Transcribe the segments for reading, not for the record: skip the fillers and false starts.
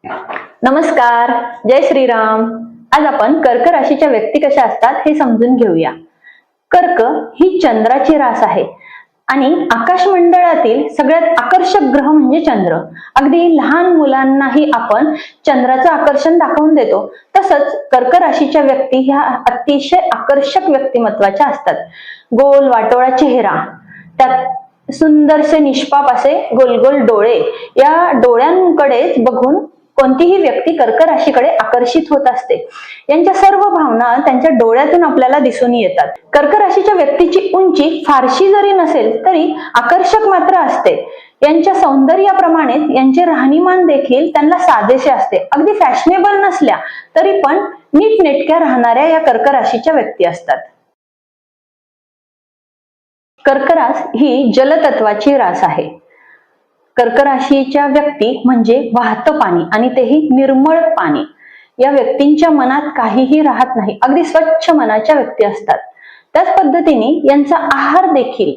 नमस्कार, जय श्रीराम. आज आपण कर्क राशीच्या व्यक्ती कशा असतात हे समजून घेऊया. कर्क ही चंद्राची रास आहे आणि आकाश मंडळातील सगळ्यात आकर्षक ग्रह म्हणजे चंद्र. अगदी लहान मुलांनाही आपण चंद्राचं आकर्षण दाखवून देतो. तसंच कर्क राशीच्या व्यक्ती ह्या अतिशय आकर्षक व्यक्तिमत्वाच्या असतात. गोल वाटोळा चेहरा, त्यात सुंदरसे निष्पाप असे गोल गोल डोळे, या डोळ्यांकडेच बघून कोणतीही व्यक्ती कर्क राशीकडे आकर्षित होत असते. यांच्या सर्व भावना त्यांच्या डोळ्यातून आपल्याला दिसून येतात. कर्क राशीच्या व्यक्तीची उंची फारशी जरी नसेल तरी आकर्षक मात्र असते. यांच्या सौंदर्याप्रमाणेच यांचे राहणीमान देखील त्यांना साजेसे असते. अगदी फॅशनेबल नसल्या तरी पण नीटनेटक्या राहणाऱ्या या कर्क राशीच्या व्यक्ती असतात. कर्क रास ही जलतत्वाची रास आहे. कर्क राशीच्या व्यक्ती म्हणजे वाहतं पाणी आणि तेही निर्मळ पाणी. या व्यक्तींच्या मनात काहीही राहत नाही. अगदी स्वच्छ मनाच्या व्यक्ती असतात. त्याच पद्धतीने यांचा आहार देखील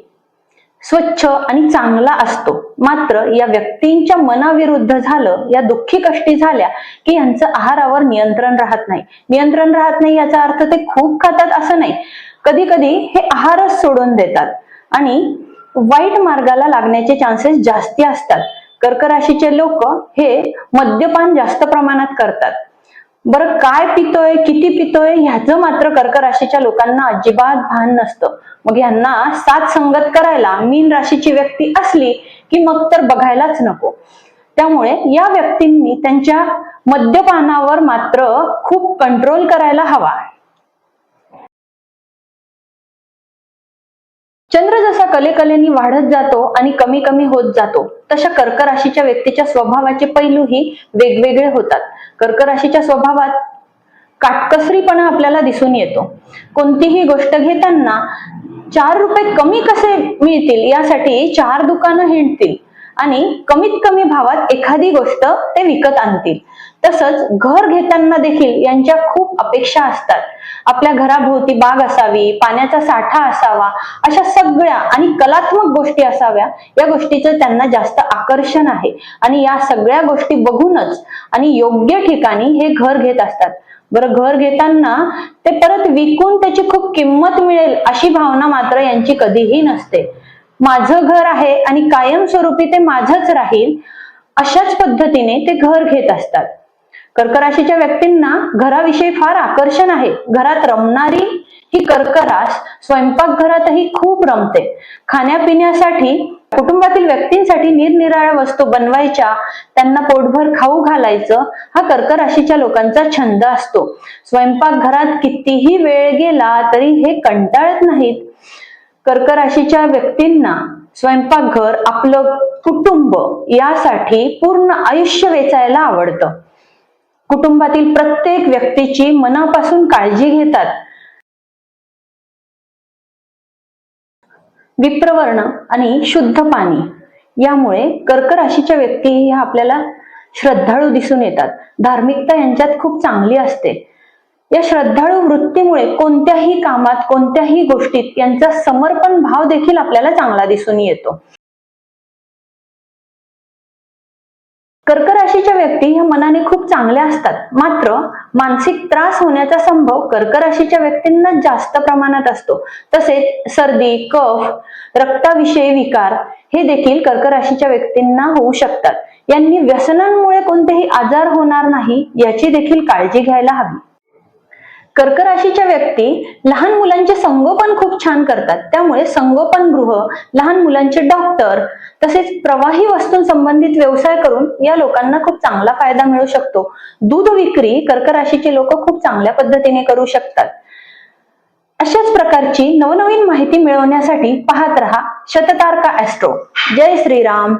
स्वच्छ आणि चांगला असतो. मात्र या व्यक्तींच्या मनाविरुद्ध झालं, या दुःखी कष्टी झाल्या की यांचं आहारावर नियंत्रण राहत नाही. नियंत्रण राहत नाही याचा अर्थ ते खूप खातात असं नाही. कधी कधी हे आहारच सोडून देतात आणि वाईट मार्गाला लागण्याचे चान्सेस जास्ती असतात. कर्क राशीचे लोक हे मद्यपान जास्त प्रमाणात करतात. बरं, काय पितोय, किती पितोय ह्याचं मात्र कर्क राशीच्या लोकांना अजिबात भान नसतं. मग यांना साथ संगत करायला मीन राशीची व्यक्ती असली की मग तर बघायलाच नको. त्यामुळे या व्यक्तींनी त्यांच्या मद्यपानावर मात्र खूप कंट्रोल करायला हवा. चंद्र जसा कलेकलेने वाढत जातो आणि कमी कमी होत जातो, तशा कर्क राशीच्या व्यक्तीच्या स्वभावाचे पैलूही वेगवेगळे होतात. कर्क राशीच्या स्वभावात काटकसरीपणा आपल्याला दिसून येतो. कोणतीही गोष्ट घेताना 4 रुपये कमी कसे मिळतील यासाठी 4 दुकानं हिंडतील आणि कमीत कमी भावात एखादी गोष्ट ते विकत आणतील. तसंच घर घेताना देखील यांच्या खूप अपेक्षा असतात. आपल्या घराभोवती बाग असावी, पाण्याचा साठा असावा, अशा सगळ्या आणि कलात्मक गोष्टी असाव्या, या गोष्टीचं त्यांना जास्त आकर्षण आहे. आणि या सगळ्या गोष्टी बघूनच आणि योग्य ठिकाणी हे घर घेत असतात. बरं, घर घेताना ते परत विकून त्याची खूप किंमत मिळेल अशी भावना मात्र यांची कधीही नसते. माझं घर आहे आणि कायमस्वरूपी ते माझंच राहील, अशाच पद्धतीने ते घर घेत असतात. कर्क राशीच्या व्यक्तींना घराविषयी फार आकर्षण आहे. घरात रमणारी ही कर्क रास स्वयंपाकघरातही खूप रमते. खाण्यापिण्यासाठी, कुटुंबातील व्यक्तींसाठी निरनिराळ्या वस्तू बनवायच्या, त्यांना पोटभर खाऊ घालायचं हा कर्क राशीच्या लोकांचा छंद असतो. स्वयंपाकघरात कितीही वेळ गेला तरी हे कंटाळत नाहीत. कर्क राशीच्या व्यक्तींना स्वयंपाकघर, आपलं कुटुंब यासाठी पूर्ण आयुष्य वेचायला आवडतं. कुटुंबातील प्रत्येक व्यक्तीची मनापासून काळजी घेतात. विप्रवर्ण आणि शुद्ध पाणी यामुळे कर्क राशीच्या व्यक्ती ह्या आपल्याला श्रद्धाळू दिसून येतात. धार्मिकता यांच्यात खूप चांगली असते. या श्रद्धाळू वृत्तीमुळे कोणत्याही कामात, कोणत्याही गोष्टीत यांचा समर्पण भाव देखील आपल्याला चांगला दिसून येतो. कर्क राशीच्या व्यक्ती ह्या मनाने खूप चांगल्या असतात. मात्र मानसिक त्रास होण्याचा संभव कर्क राशीच्या व्यक्तींना जास्त प्रमाणात असतो. तसेच सर्दी, कफ, रक्ताविषयी विकार हे देखील कर्क राशीच्या व्यक्तींना होऊ शकतात. यांनी व्यसनांमुळे कोणतेही आजार होणार नाही याची देखील काळजी घ्यायला हवी. कर्क राशीच्या व्यक्ती लहान मुलांचे संगोपन खूप छान करतात. त्यामुळे संगोपनगृह, लहान मुलांचे डॉक्टर तसेच प्रवाही वस्तूंसंबंधित व्यवसाय करून या लोकांना खूप चांगला फायदा मिळू शकतो. दूध विक्री कर्क राशीचे लोक खूप चांगल्या पद्धतीने करू शकतात. अशाच प्रकारची नवनवीन माहिती मिळवण्यासाठी पाहत रहा शततारका ॲस्ट्रो. जय श्रीराम.